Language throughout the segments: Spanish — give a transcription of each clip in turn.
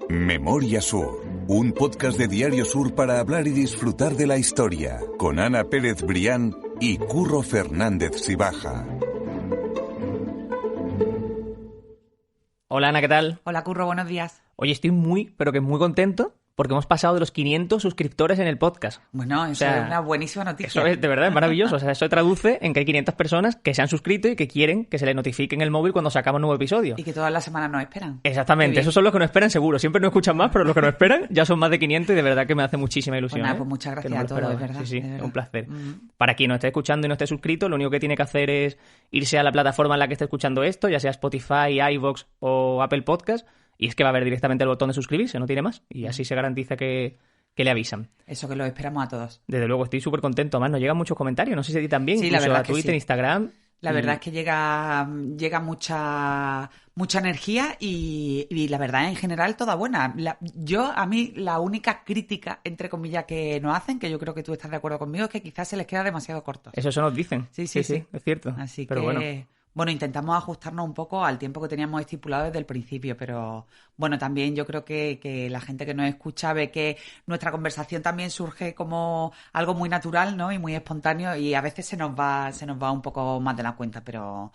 Memoria Sur, un podcast de Diario Sur para hablar y disfrutar de la historia, con Ana Pérez Brián y Curro Fernández Sibaja. Hola Ana, ¿qué tal? Hola Curro, buenos días. Oye, estoy muy contentos porque hemos pasado de los 500 suscriptores en el podcast. Bueno, eso es una buenísima noticia. Eso es, de verdad, es maravilloso. O sea, eso traduce en que hay 500 personas que se han suscrito y que quieren que se les notifique en el móvil cuando sacamos un nuevo episodio. Y que todas las semanas nos esperan. Exactamente, esos son los que nos esperan seguro. Siempre no escuchan más, pero los que nos esperan ya son más de 500 y de verdad que me hace muchísima ilusión. Pues nada, pues muchas gracias a todos, es verdad. Sí, es verdad. Un placer. Para quien nos esté escuchando y no esté suscrito, lo único que tiene que hacer es irse a la plataforma en la que esté escuchando esto, ya sea Spotify, iVoox o Apple Podcast, y es que va a haber directamente el botón de suscribirse, no tiene más. Y así se garantiza que le avisan. Eso, que lo esperamos a todos. Desde luego, estoy súper contento. Además, nos llegan muchos comentarios. No sé si a ti también. Sí, incluso la verdad a Twitter, que sí. Instagram. La verdad es que llega mucha energía y la verdad, en general, toda buena. A mí, la única crítica, entre comillas, que nos hacen, que yo creo que tú estás de acuerdo conmigo, es que quizás se les queda demasiado corto. Eso nos dicen. Sí, es cierto. Así pero que... Bueno, intentamos ajustarnos un poco al tiempo que teníamos estipulado desde el principio, pero bueno, también yo creo que la gente que nos escucha ve que nuestra conversación también surge como algo muy natural, ¿no? Y muy espontáneo, y a veces se nos va un poco más de la cuenta, pero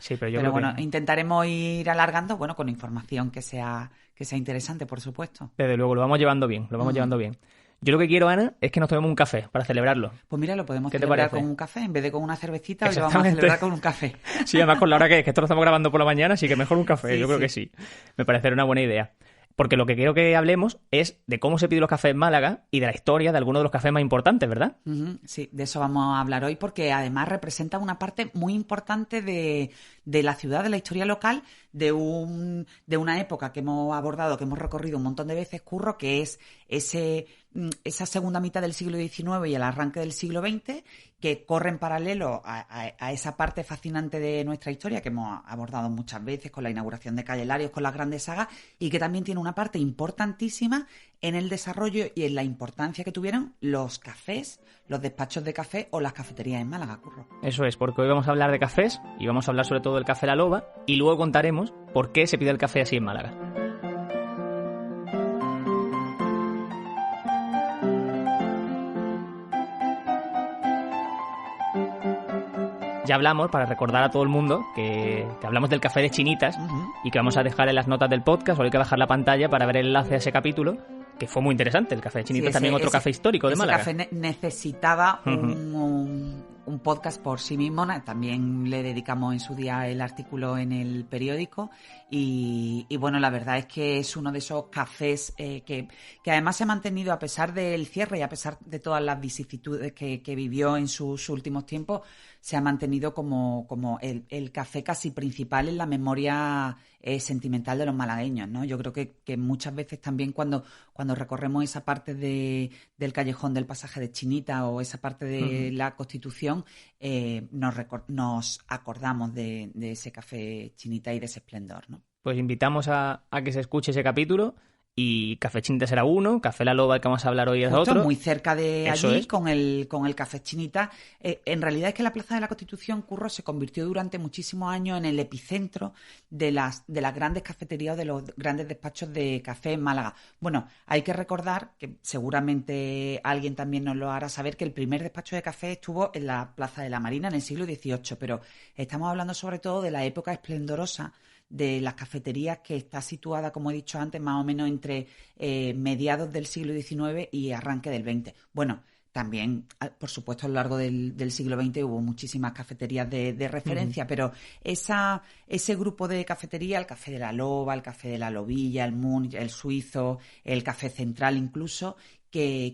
bueno, intentaremos ir alargando, bueno, con información que sea interesante, por supuesto. Desde luego, lo vamos llevando bien, llevando bien. Yo lo que quiero, Ana, es que nos tomemos un café para celebrarlo. Pues mira, lo podemos celebrar con un café. En vez de con una cervecita, hoy lo vamos a celebrar con un café. Sí, además con la hora que esto lo estamos grabando por la mañana, así que mejor un café. Yo creo que sí. Me parece una buena idea. Porque lo que quiero que hablemos es de cómo se piden los cafés en Málaga y de la historia de algunos de los cafés más importantes, ¿verdad? Sí, de eso vamos a hablar hoy, porque además representa una parte muy importante de la ciudad, de la historia local, de una época que hemos abordado, que hemos recorrido un montón de veces, Curro, que es esa segunda mitad del siglo XIX y el arranque del siglo XX, que corre en paralelo a esa parte fascinante de nuestra historia que hemos abordado muchas veces con la inauguración de Calle Larios, con las grandes sagas, y que también tiene una parte importantísima en el desarrollo y en la importancia que tuvieron los cafés, los despachos de café o las cafeterías en Málaga, Curro. Eso es, porque hoy vamos a hablar de cafés y vamos a hablar sobre todo del café La Loba, y luego contaremos por qué se pide el café así en Málaga. Ya hablamos, para recordar a todo el mundo, que hablamos del café de Chinitas y que vamos a dejar en las notas del podcast, o hay que bajar la pantalla para ver el enlace a ese capítulo, que fue muy interesante. El café de Chinitas también otro café histórico de Málaga. Ese café necesitaba un podcast por sí mismo. También le dedicamos en su día el artículo en el periódico y bueno, la verdad es que es uno de esos cafés que además se ha mantenido a pesar del cierre y a pesar de todas las vicisitudes que vivió en sus últimos tiempos. Se ha mantenido como el café casi principal en la memoria sentimental de los malagueños, ¿no? Yo creo que muchas veces también cuando recorremos esa parte del callejón del pasaje de Chinita o esa parte de la Constitución, nos acordamos de ese café Chinita y de ese esplendor, ¿no? Pues invitamos a que se escuche ese capítulo. Y Café Chinita será uno, Café La Loba, el que vamos a hablar hoy, es justo, otro. Muy cerca de Eso allí, es. con el Café Chinita. En realidad es que la Plaza de la Constitución, Curro, se convirtió durante muchísimos años en el epicentro de las grandes cafeterías o de los grandes despachos de café en Málaga. Bueno, hay que recordar, que seguramente alguien también nos lo hará saber, que el primer despacho de café estuvo en la Plaza de la Marina en el siglo XVIII, pero estamos hablando sobre todo de la época esplendorosa de las cafeterías, que está situada, como he dicho antes, más o menos entre mediados del siglo XIX y arranque del XX. Bueno, también, por supuesto, a lo largo del siglo XX hubo muchísimas cafeterías de referencia, pero ese grupo de cafetería, el Café de la Loba, el Café de la Lobilla, el Múnich, el Suizo, el Café Central incluso, que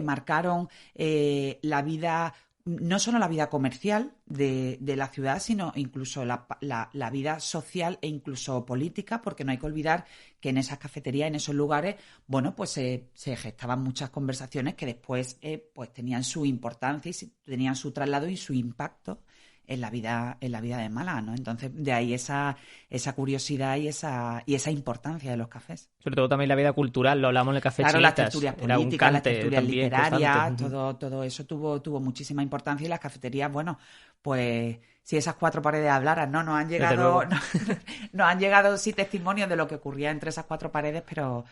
marcaron la vida, no solo la vida comercial de la ciudad, sino incluso la vida social e incluso política, porque no hay que olvidar que en esas cafeterías, en esos lugares, bueno, pues se gestaban muchas conversaciones que después pues tenían su importancia y tenían su traslado y su impacto en la vida de Málaga, ¿no? Entonces, de ahí esa curiosidad y esa importancia de los cafés. Sobre todo también la vida cultural, lo hablamos en el Café Claro, Chinitas. las tertulias políticas, las tertulias literarias, constante. todo eso tuvo muchísima importancia, y las cafeterías, bueno, pues si esas 4 paredes hablaran, ¿no? Nos han llegado, nos han llegado sí testimonios de lo que ocurría entre esas 4 paredes, pero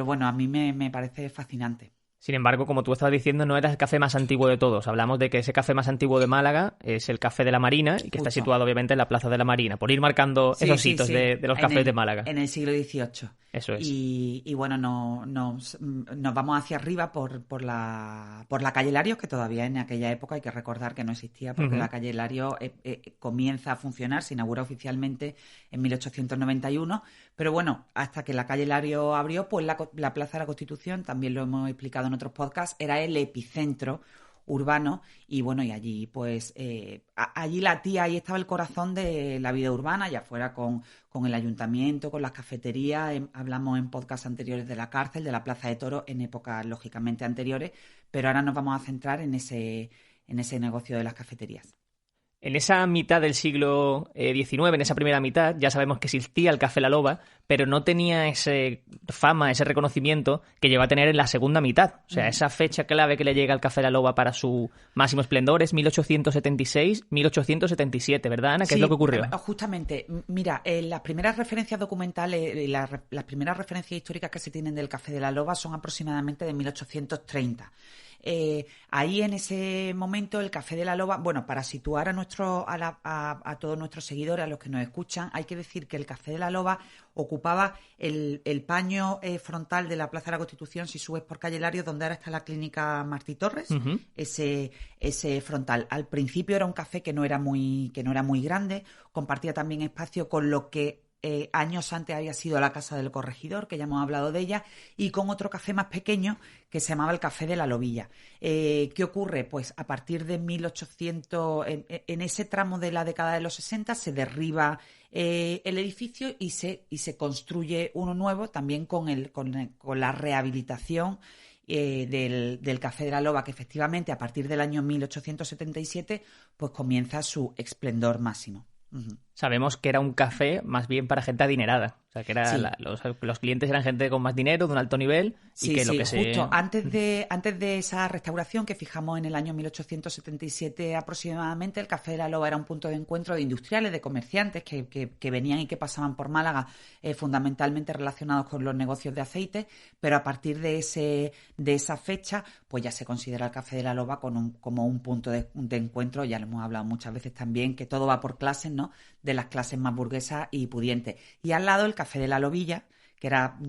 bueno, a mí me parece fascinante. Sin embargo, como tú estabas diciendo, no era el café más antiguo de todos. Hablamos de que ese café más antiguo de Málaga es el Café de la Marina y que está situado obviamente en la Plaza de la Marina, por ir marcando esos hitos de los cafés de Málaga. En el siglo XVIII. Eso es. Y bueno, nos vamos hacia arriba por la calle Larios, que todavía en aquella época hay que recordar que no existía, porque la calle Larios comienza a funcionar, se inaugura oficialmente en 1891, pero bueno, hasta que la calle Larios abrió, pues la Plaza de la Constitución, también lo hemos explicado en otros podcasts, era el epicentro urbano y bueno, y allí pues allí latía, ahí estaba el corazón de la vida urbana, ya fuera con el ayuntamiento, con las cafeterías, hablamos en podcasts anteriores de la cárcel, de la Plaza de Toros, en épocas lógicamente anteriores, pero ahora nos vamos a centrar en ese negocio de las cafeterías. En esa mitad del siglo XIX, en esa primera mitad, ya sabemos que existía el Café La Loba, pero no tenía esa fama, ese reconocimiento que llegó a tener en la segunda mitad. O sea, esa fecha clave que le llega al Café La Loba para su máximo esplendor es 1876-1877, ¿verdad, Ana? ¿Qué es lo que ocurrió? Justamente, mira, las primeras referencias documentales, las primeras referencias históricas que se tienen del Café de La Loba son aproximadamente de 1830. Ahí en ese momento el Café de la Loba, bueno, para situar a todos nuestros seguidores, a los que nos escuchan, hay que decir que el Café de la Loba ocupaba el paño frontal de la Plaza de la Constitución, si subes por calle Larios, donde ahora está la clínica Martí Torres, ese frontal. Al principio era un café que no era muy grande, compartía también espacio con lo que años antes había sido la Casa del Corregidor, que ya hemos hablado de ella, y con otro café más pequeño que se llamaba el Café de la Lobilla. ¿Qué ocurre? Pues a partir de 1800, en ese tramo de la década de los 60, se derriba el edificio y se construye uno nuevo, también con la rehabilitación del Café de la Loba, que efectivamente a partir del año 1877 pues comienza su esplendor máximo. Sabemos que era un café más bien para gente adinerada. O sea, que era los clientes eran gente con más dinero, de un alto nivel. Justo. Antes de esa restauración que fijamos en el año 1877 aproximadamente, el Café de la Loba era un punto de encuentro de industriales, de comerciantes que venían y que pasaban por Málaga, fundamentalmente relacionados con los negocios de aceite, pero a partir de esa fecha, pues ya se considera el Café de la Loba como un punto de encuentro. Ya lo hemos hablado muchas veces también, que todo va por clases, ¿no? De las clases más burguesas y pudientes. Y al lado el Café de la Lobilla, que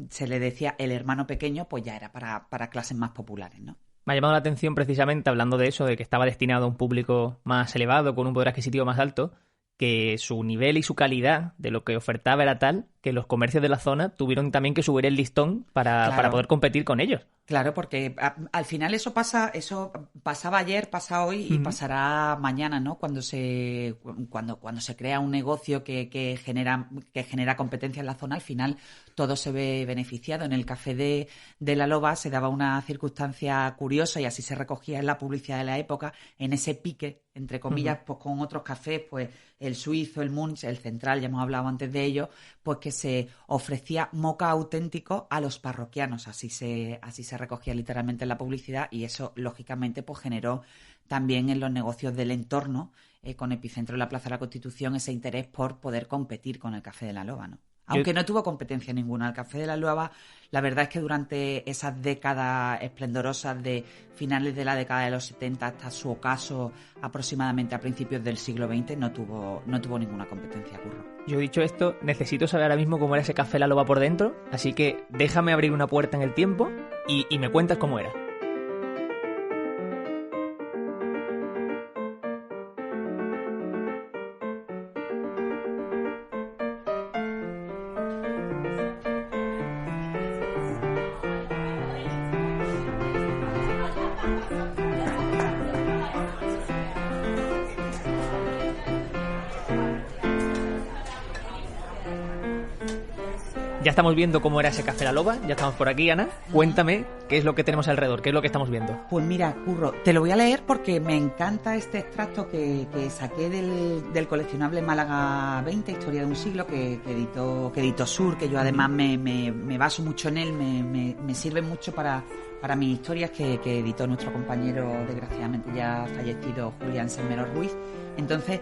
se le decía el hermano pequeño, pues ya era para clases más populares, ¿no? Me ha llamado la atención precisamente hablando de eso, de que estaba destinado a un público más elevado, con un poder adquisitivo más alto, que su nivel y su calidad de lo que ofertaba era tal que los comercios de la zona tuvieron también que subir el listón para poder competir con ellos. Claro, porque al final eso pasaba ayer, pasa hoy y pasará mañana, ¿no? Cuando se crea un negocio que genera competencia en la zona, al final todo se ve beneficiado. En el Café de la Loba se daba una circunstancia curiosa y así se recogía en la publicidad de la época, en ese pique, entre comillas, pues con otros cafés, pues el Suizo, el Munch, el Central, ya hemos hablado antes de ello, pues que se ofrecía moca auténtico a los parroquianos, así se recogía literalmente en la publicidad, y eso lógicamente pues generó también en los negocios del entorno, con epicentro en la Plaza de la Constitución, ese interés por poder competir con el Café de la Loba, ¿no? Aunque no tuvo competencia ninguna. El Café de la Loba, la verdad es que durante esas décadas esplendorosas de finales de la década de los 70 hasta su ocaso aproximadamente a principios del siglo XX no tuvo ninguna competencia, Curro. Yo, dicho esto, necesito saber ahora mismo cómo era ese Café La Loba por dentro, así que déjame abrir una puerta en el tiempo y me cuentas cómo era. Ya estamos viendo cómo era ese café La Loba, ya estamos por aquí, Ana. Cuéntame qué es lo que tenemos alrededor, qué es lo que estamos viendo. Pues mira, Curro, te lo voy a leer porque me encanta este extracto que saqué del coleccionable Málaga 20, Historia de un siglo, que editó Sur, que yo además me baso mucho en él, me sirve mucho para mis historias que editó nuestro compañero, desgraciadamente ya fallecido, Julián Semero Ruiz. Entonces,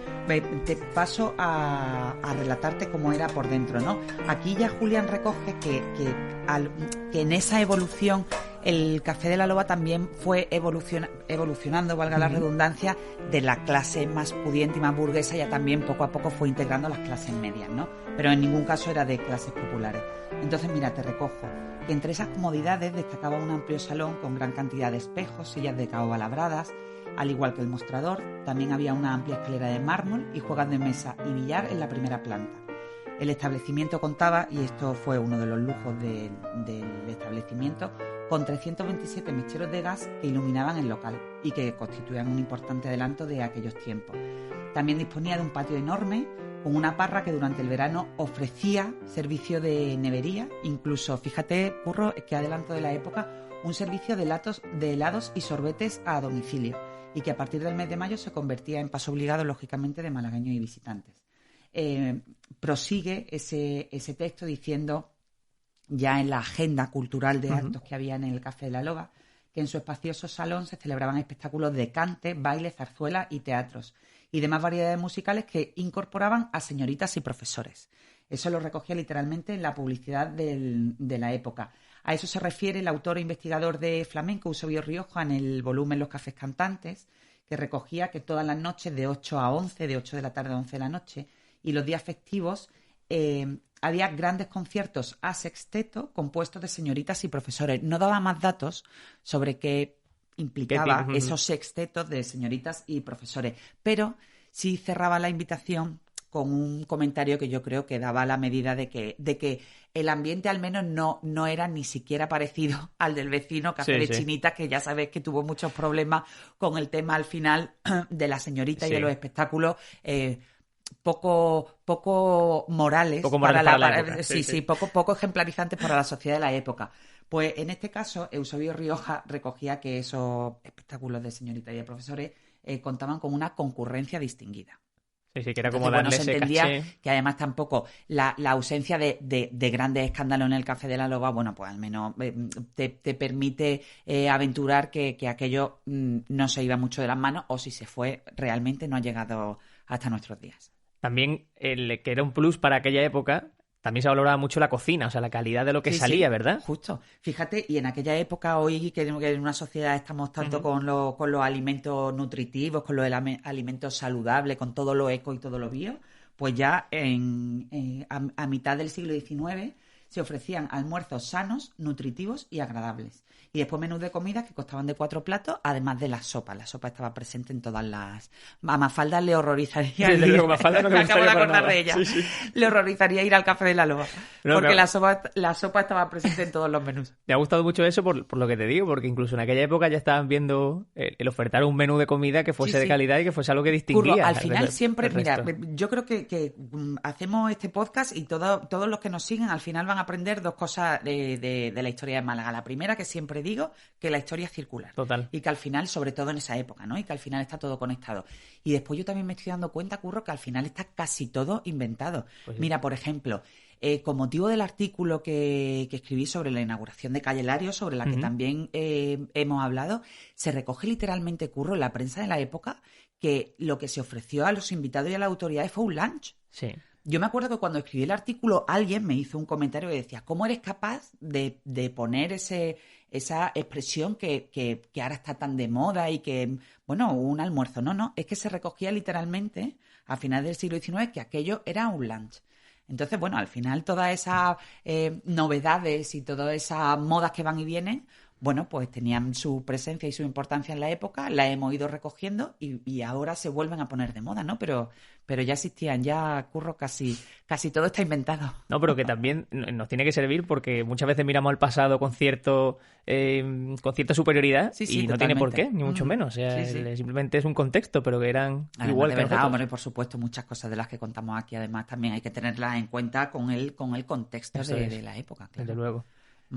te paso a relatarte cómo era por dentro, ¿no? Aquí ya Julián recoge que en esa evolución el café de la Loba también fue evolucionando, valga la redundancia, de la clase más pudiente y más burguesa, ya también poco a poco fue integrando las clases medias, ¿no? Pero en ningún caso era de clases populares. Entonces, mira, te recojo que entre esas comodidades destacaba un amplio salón con gran cantidad de espejos, sillas de caoba labradas. Al igual que el mostrador, también había una amplia escalera de mármol y juegos de mesa y billar en la primera planta. El establecimiento contaba, y esto fue uno de los lujos del establecimiento, con 327 mecheros de gas que iluminaban el local y que constituían un importante adelanto de aquellos tiempos. También disponía de un patio enorme con una parra que durante el verano ofrecía servicio de nevería, incluso, fíjate, Curro, que adelanto de la época, un servicio de helados y sorbetes a domicilio, y que a partir del mes de mayo se convertía en paso obligado, lógicamente, de malagueños y visitantes. Prosigue ese texto diciendo, ya en la agenda cultural de actos que había en el Café de la Loba, que en su espacioso salón se celebraban espectáculos de cante, baile, zarzuela y teatros, y demás variedades musicales que incorporaban a señoritas y profesores. Eso lo recogía literalmente en la publicidad de la época. A eso se refiere el autor e investigador de flamenco, Eusebio Rioja, en el volumen Los Cafés Cantantes, que recogía que todas las noches de 8 a 11, de 8 de la tarde a 11 de la noche, y los días festivos, había grandes conciertos a sexteto compuestos de señoritas y profesores. No daba más datos sobre qué implicaba esos sextetos de señoritas y profesores, pero sí cerraba la invitación con un comentario que yo creo que daba la medida de que el ambiente al menos no era ni siquiera parecido al del vecino Café de Chinita, que ya sabes que tuvo muchos problemas con el tema al final de la señorita y de los espectáculos poco morales, para la época. Poco ejemplarizantes para la sociedad de la época. Pues en este caso, Eusebio Rioja recogía que esos espectáculos de señorita y de profesores contaban con una concurrencia distinguida. Sí, que era como darle se ese entendía caché. que además tampoco la ausencia de grandes escándalos en el Café de la Loba, bueno, pues al menos te permite aventurar que aquello no se iba mucho de las manos, o si se fue, realmente no ha llegado hasta nuestros días. También, que era un plus para aquella época, también se valoraba mucho la cocina, o sea, la calidad de lo que salía, ¿verdad? Justo. Fíjate, y en aquella época, hoy que en una sociedad estamos tanto con los alimentos nutritivos, con los alimentos saludables, con todo lo eco y todo lo bio, pues ya a mitad del siglo XIX se ofrecían almuerzos sanos, nutritivos y agradables. Y después menús de comida que costaban de 4 platos, además de la sopa. La sopa estaba presente en todas las... A Mafalda le horrorizaría... Sí, desde luego, Mafalda no me acabo de gustaría para acordar nada. de ella. Sí. Le horrorizaría ir al Café de la Loba. No, porque claro. la sopa estaba presente en todos los menús. Me ha gustado mucho eso por lo que te digo, porque incluso en aquella época ya estaban viendo el ofertar un menú de comida que fuese de calidad y que fuese algo que distinguía. Curro, al final siempre, mira, resto. yo creo que hacemos este podcast y todos los que nos siguen al final van a aprender dos cosas de la historia de Málaga. La primera, que siempre digo, que la historia es circular. Total. Y que al final, sobre todo en esa época, ¿no? Y que al final está todo conectado. Y después yo también me estoy dando cuenta, Curro, que al final está casi todo inventado. Pues sí. Mira, por ejemplo, con motivo del artículo que escribí sobre la inauguración de Calle Lario, sobre la que también hemos hablado, se recoge literalmente, Curro, en la prensa de la época, que lo que se ofreció a los invitados y a las autoridades fue un lunch. Sí. Yo me acuerdo que cuando escribí el artículo alguien me hizo un comentario que decía, ¿cómo eres capaz de poner esa expresión que ahora está tan de moda y que, bueno, un almuerzo? No, es que se recogía literalmente a finales del siglo XIX que aquello era un lunch. Entonces, bueno, al final todas esas novedades y todas esas modas que van y vienen, bueno, pues tenían su presencia y su importancia en la época, la hemos ido recogiendo y ahora se vuelven a poner de moda, ¿no? Pero ya existían, ya, Curro, casi todo está inventado. No, pero que también nos tiene que servir porque muchas veces miramos al pasado con cierta superioridad Sí, y no totalmente. tiene por qué, ni mucho menos. O sea, Sí. simplemente es un contexto, pero que eran Además, igual de que verdad, nosotros. hombre, por supuesto, muchas cosas de las que contamos aquí, además, también hay que tenerlas en cuenta con el contexto Eso es, de la época, claro. desde luego.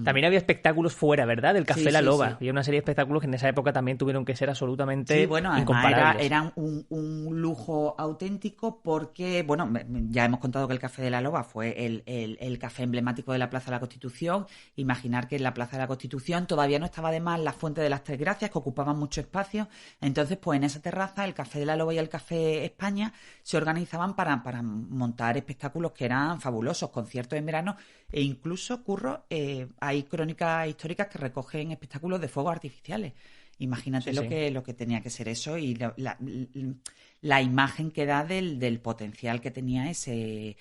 También había espectáculos fuera, ¿verdad? Del Café Sí, La sí, Loba. sí. Había una serie de espectáculos que en esa época también tuvieron que ser absolutamente Sí, bueno, además incomparables. eran un lujo auténtico porque, bueno, ya hemos contado que el Café de la Loba fue el café emblemático de la Plaza de la Constitución. Imaginar que en la Plaza de la Constitución todavía no estaba de más la Fuente de las Tres Gracias, que ocupaban mucho espacio. Entonces, pues en esa terraza, el Café de la Loba y el Café España se organizaban para montar espectáculos que eran fabulosos, conciertos en verano e incluso, Curro, hay crónicas históricas que recogen espectáculos de fuegos artificiales. Imagínate Sí. lo que tenía que ser eso y la imagen que da del potencial que tenía ese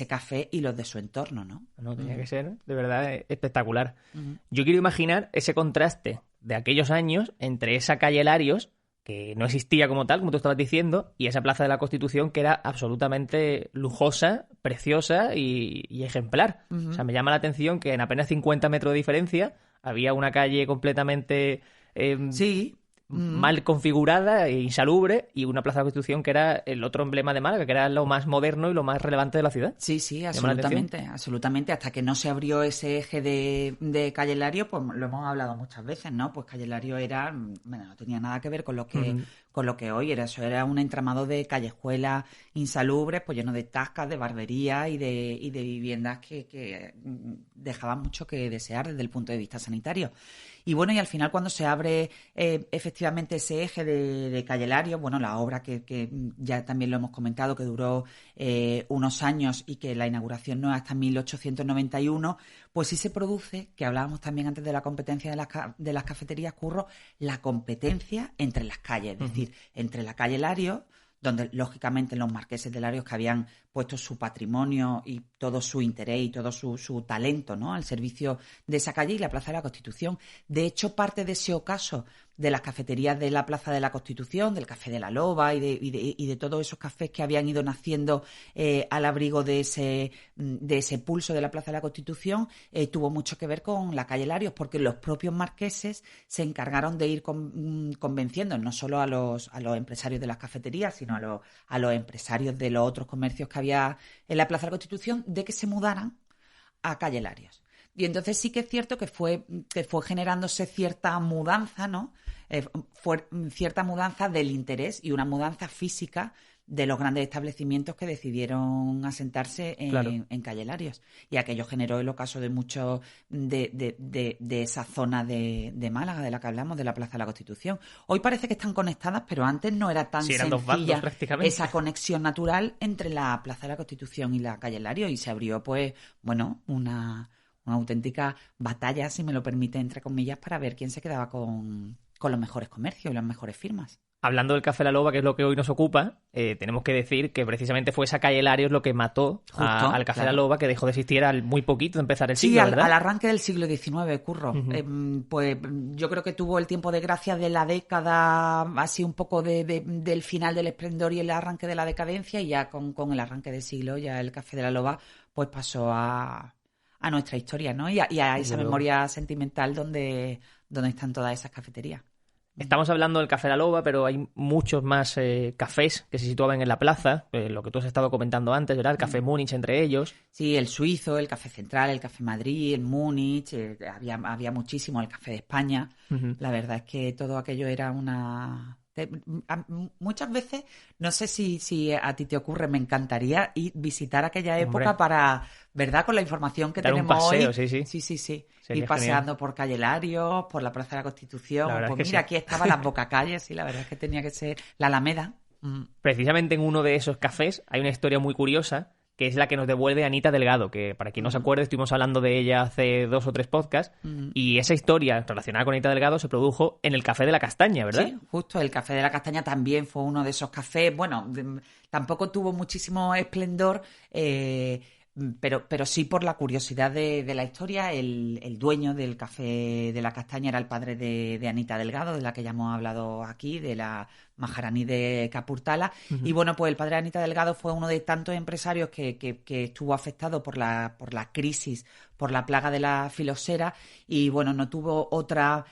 café y los de su entorno, ¿no? No, tenía que ser, de verdad, espectacular. Ujú. Yo quiero imaginar ese contraste de aquellos años entre esa calle Larios, que no existía como tal, como tú estabas diciendo, y esa Plaza de la Constitución que era absolutamente lujosa, preciosa y ejemplar. Ujú. O sea, me llama la atención que en apenas 50 metros de diferencia había una calle completamente Sí. mal configurada e insalubre y una Plaza de la Constitución que era el otro emblema de Málaga, que era lo más moderno y lo más relevante de la ciudad. Sí, sí, Llama la atención. absolutamente. Hasta que no se abrió ese eje de Calle Lario, pues lo hemos hablado muchas veces, ¿no? Pues Calle Lario era, bueno, no tenía nada que ver con lo que hoy era. Eso era un entramado de callejuelas insalubres, pues lleno de tascas, de barberías y de viviendas que dejaban mucho que desear desde el punto de vista sanitario. Y bueno, y al final cuando se abre efectivamente ese eje de Calle Lario, bueno, la obra que ya también lo hemos comentado, que duró unos años y que la inauguración no es hasta 1891, pues sí se produce, que hablábamos también antes de la competencia de las cafeterías, Curro, la competencia entre las calles, es decir, entre la calle Lario, donde lógicamente los marqueses de Larios que habían puesto su patrimonio y todo su interés y todo su talento, ¿no?, al servicio de esa calle, y la Plaza de la Constitución. De hecho, parte de ese ocaso de las cafeterías de la Plaza de la Constitución, del Café de la Loba y de todos esos cafés que habían ido naciendo al abrigo de ese pulso de la Plaza de la Constitución, tuvo mucho que ver con la calle Larios, porque los propios marqueses se encargaron de ir convenciendo no solo a los empresarios de las cafeterías, sino a los empresarios de los otros comercios que había en la Plaza de la Constitución, de que se mudaran a calle Larios. Y entonces sí que es cierto que fue generándose cierta mudanza, ¿no? Fue cierta mudanza del interés y una mudanza física de los grandes establecimientos que decidieron asentarse en Calle Larios. Y aquello generó el ocaso de muchos de esa zona de Málaga, de la que hablamos, de la Plaza de la Constitución. Hoy parece que están conectadas, pero antes no era tan eran dos bandos, sencilla prácticamente. esa conexión natural entre la Plaza de la Constitución y la Calle Larios. Y se abrió, pues, bueno, una auténtica batalla, si me lo permite, entre comillas, para ver quién se quedaba con los mejores comercios y las mejores firmas. Hablando del Café La Loba, que es lo que hoy nos ocupa, tenemos que decir que precisamente fue esa calle Larios lo que mató al Café La Loba, que dejó de existir al muy poquito de empezar el siglo, ¿verdad? Al arranque del siglo XIX, Curro. Uh-huh. Pues yo creo que tuvo el tiempo de gracia de la década, así un poco del final del esplendor y el arranque de la decadencia, y ya con el arranque del siglo, ya el Café de la Loba pues pasó a nuestra historia, ¿no? Y a esa memoria sentimental donde están todas esas cafeterías. Estamos hablando del Café La Loba, pero hay muchos más cafés que se situaban en la plaza, lo que tú has estado comentando antes, ¿verdad? El Café Múnich entre ellos. Sí, el Suizo, el Café Central, el Café Madrid, el Múnich, había muchísimo, el Café de España. Uh-huh. La verdad es que todo aquello era una... Muchas veces, no sé si a ti te ocurre, me encantaría visitar aquella época para, ¿verdad?, con la información que tenemos un paseo, hoy. Sí. Ir paseando por Calle Larios, por la Plaza de la Constitución. Pues mira, aquí estaban las Bocacalles, y la verdad es que tenía que ser la Alameda. Precisamente en uno de esos cafés hay una historia muy curiosa, que es la que nos devuelve Anita Delgado, que para quien no se acuerde, estuvimos hablando de ella hace 2 o 3 podcasts, y esa historia relacionada con Anita Delgado se produjo en el Café de la Castaña, ¿verdad? Sí, justo, el Café de la Castaña también fue uno de esos cafés, bueno, tampoco tuvo muchísimo esplendor, Pero sí por la curiosidad de la historia, el dueño del Café de la Castaña era el padre de Anita Delgado, de la que ya hemos hablado aquí, de la Maharani de Capurtala. Y bueno, pues el padre de Anita Delgado fue uno de tantos empresarios que estuvo afectado por la crisis, por la plaga de la filosera, y bueno, no tuvo otra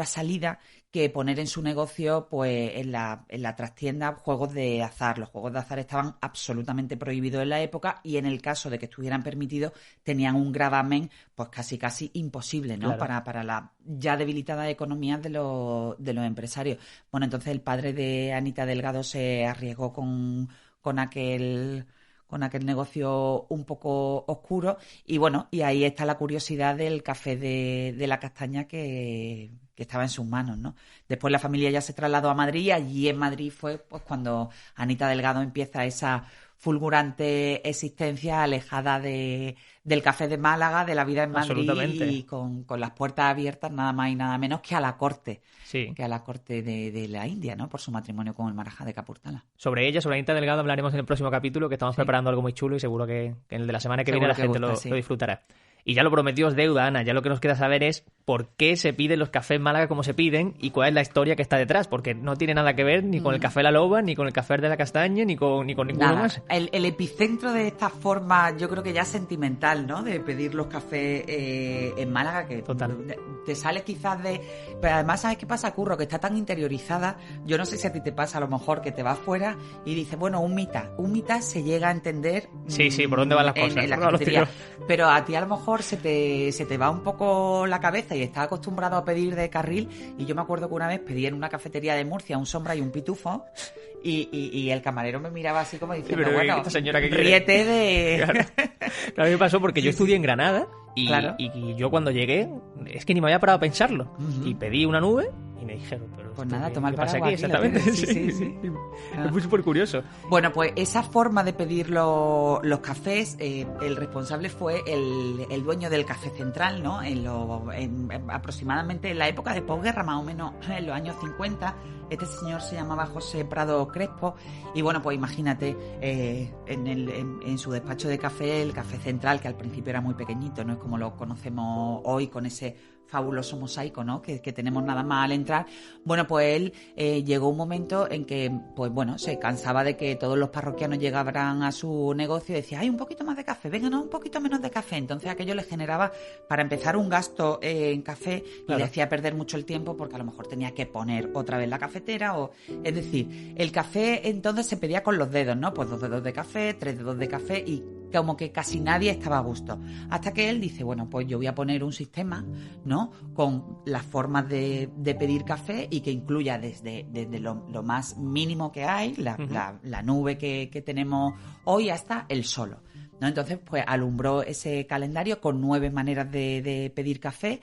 salida que poner en su negocio, pues en la trastienda, juegos de azar. Los juegos de azar estaban absolutamente prohibidos en la época, y en el caso de que estuvieran permitidos tenían un gravamen pues casi imposible, ¿no? Claro. Para la ya debilitada economía de los empresarios. Bueno, entonces el padre de Anita Delgado se arriesgó con aquel negocio un poco oscuro, y bueno, y ahí está la curiosidad del Café de la Castaña que estaba en sus manos, ¿no? Después la familia ya se trasladó a Madrid, y allí en Madrid fue pues cuando Anita Delgado empieza esa fulgurante existencia alejada del café de Málaga, de la vida en Madrid, y con las puertas abiertas nada más y nada menos que a la corte, que a la corte de la India, ¿no? Por su matrimonio con el Marajá de Capurtala. Sobre Anita Delgado, hablaremos en el próximo capítulo, que estamos preparando algo muy chulo, y seguro que en el de la semana que viene la gente lo disfrutará. Y ya lo prometido es deuda, Ana. Ya lo que nos queda saber es por qué se piden los cafés en Málaga como se piden y cuál es la historia que está detrás, porque no tiene nada que ver ni con el Café La Loba, ni con el Café de la Castaña, ni con ninguno más. El epicentro de esta forma, yo creo que ya sentimental, ¿no? De pedir los cafés en Málaga, que total, te sales quizás de... Pero además, ¿sabes qué pasa, Curro? Que está tan interiorizada. Yo no sé si a ti te pasa a lo mejor que te vas fuera y dices, bueno, un mitad se llega a entender... Sí, por dónde van las cosas. En la cafetería. Pero a ti a lo mejor se te va un poco la cabeza y estás acostumbrado a pedir de carril, y yo me acuerdo que una vez pedí en una cafetería de Murcia un sombra y un pitufo, y el camarero me miraba así como diciendo, pero bueno, esta señora que ríete de... Claro, me pasó porque yo estudié en Granada y yo cuando llegué es que ni me había parado a pensarlo, y pedí una nube y me dijeron, pero pues nada, toma el ¿qué pasa paraguas aquí? Exactamente. Sí. Es muy súper curioso. Bueno, pues esa forma de pedir los cafés, el responsable fue el dueño del Café Central, ¿no? Aproximadamente en la época de posguerra, más o menos en los años 50. Este señor se llamaba José Prado Crespo, y bueno, pues imagínate, en su despacho de café, el Café Central, que al principio era muy pequeñito, no es como lo conocemos hoy con ese fabuloso mosaico, ¿no? Que tenemos nada más al entrar. Bueno, pues él llegó un momento en que, pues bueno, se cansaba de que todos los parroquianos llegaran a su negocio y decía, hay un poquito más de café, venga, no, un poquito menos de café. Entonces aquello le generaba, para empezar, un gasto en café, y le hacía perder mucho el tiempo, porque a lo mejor tenía que poner otra vez la cafetera, es decir, el café entonces se pedía con los dedos, ¿no? Pues 2 dedos de café, 3 dedos de café, y como que casi nadie estaba a gusto. Hasta que él dice, bueno, pues yo voy a poner un sistema, ¿no? Con las formas de pedir café, y que incluya desde lo más mínimo que hay, la nube que tenemos hoy, hasta el solo, ¿no? Entonces, pues alumbró ese calendario con 9 maneras de pedir café.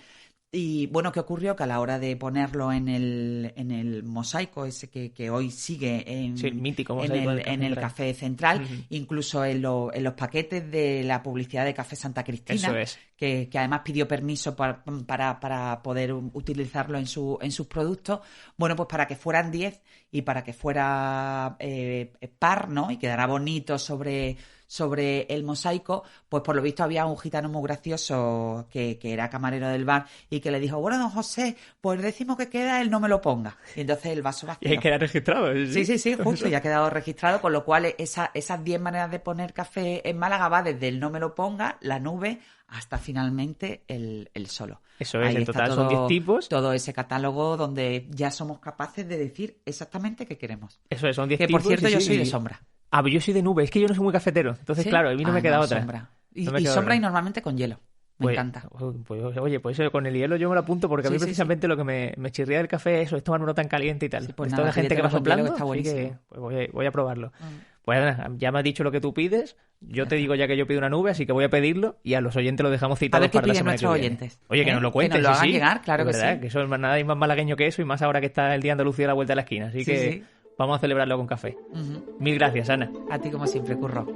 Y bueno, ¿qué ocurrió? Que a la hora de ponerlo en el mosaico ese que hoy sigue mítico en el Café Central, incluso en los paquetes de la publicidad de Café Santa Cristina, que además pidió permiso para poder utilizarlo en sus productos, bueno, pues para que fueran 10 y para que fuera par, ¿no? Y quedara bonito sobre el mosaico, pues por lo visto había un gitano muy gracioso que era camarero del bar, y que le dijo, bueno, don José, pues el décimo que queda, él no me lo ponga. Y entonces el vaso vacío. Y queda registrado. Sí, justo, ya ha quedado registrado, con lo cual esas 10 maneras de poner café en Málaga va desde el no me lo ponga, la nube, hasta finalmente el solo. Eso es, ahí en total son 10 tipos. Todo ese catálogo donde ya somos capaces de decir exactamente qué queremos. Eso es, son 10 tipos. Que por cierto, yo soy de sombra. Ah, pero yo soy de nube, es que yo no soy muy cafetero. Entonces, claro, a mí no me queda otra. Sombra. Y sombra, y normalmente con hielo. Me encanta. Oye, pues con el hielo yo me lo apunto, porque a mí precisamente lo que me chirría del café es eso, es tomarlo tan caliente y tal. Pues toda la gente que va soplando, está así que pues voy a probarlo. Pues ya me has dicho lo que tú pides, yo te digo ya que yo pido una nube, así que voy a pedirlo, y a los oyentes lo dejamos citados para la semana que viene. Oyentes. Oye, que nos lo cuenten, que nos lo hagan llegar, claro que sí. Que eso es nada más malagueño que eso, y más ahora que está el Día de Andalucía a la vuelta de la esquina, así que vamos a celebrarlo con café. Mil gracias, Ana. A ti como siempre, Curro.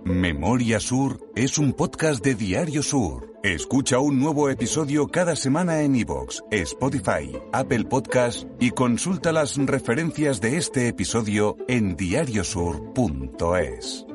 Memoria Sur es un podcast de Diario Sur. Escucha un nuevo episodio cada semana en iVoox, Spotify, Apple Podcasts, y consulta las referencias de este episodio en diariosur.es.